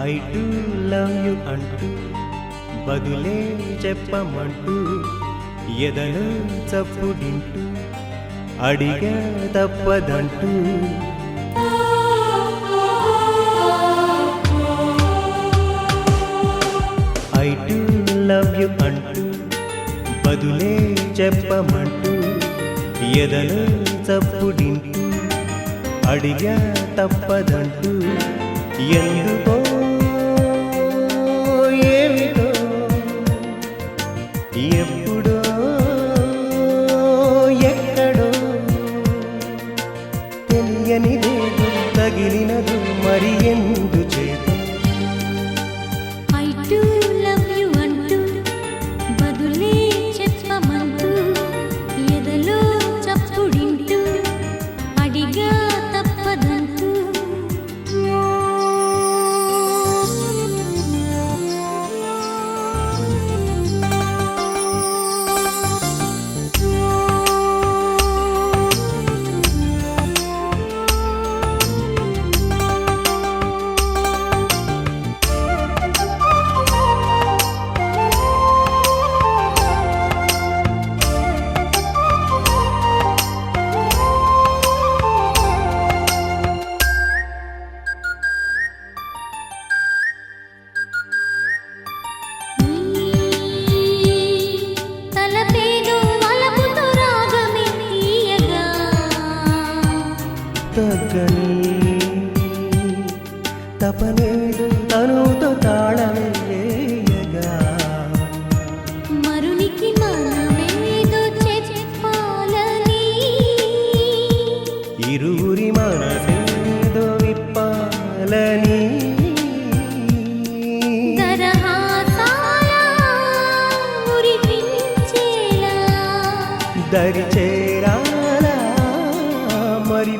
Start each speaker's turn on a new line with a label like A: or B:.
A: I do love you అంటూ బదులే చెప్పమంటూ ఎదను చప్పుడింటూ అడిగా తప్పదంటూ I do love you అంటూ బదులే చెప్పమంటూ ఎదను చప్పుడింటూ అడిగా తప్పదంటూ ఎందుకో ఏమిటో ఎప్పుడో ఎక్కడో తెలియనిదేదో తగిలినదు మరి ఎందు చేత
B: ఐ డు లవ్ యు అంటూ బదులే చెప్పమంటూ ఎదలో చప్పుడింటూ అడిగా తప్పదంటూ
A: తగ్గని తపనేదు తనుతో తాళమేయగా
B: మరునికి మనమేదో చెప్పాలని
A: ఇరువురి మనసేదో విప్పాలని దరి చేరాలా మరి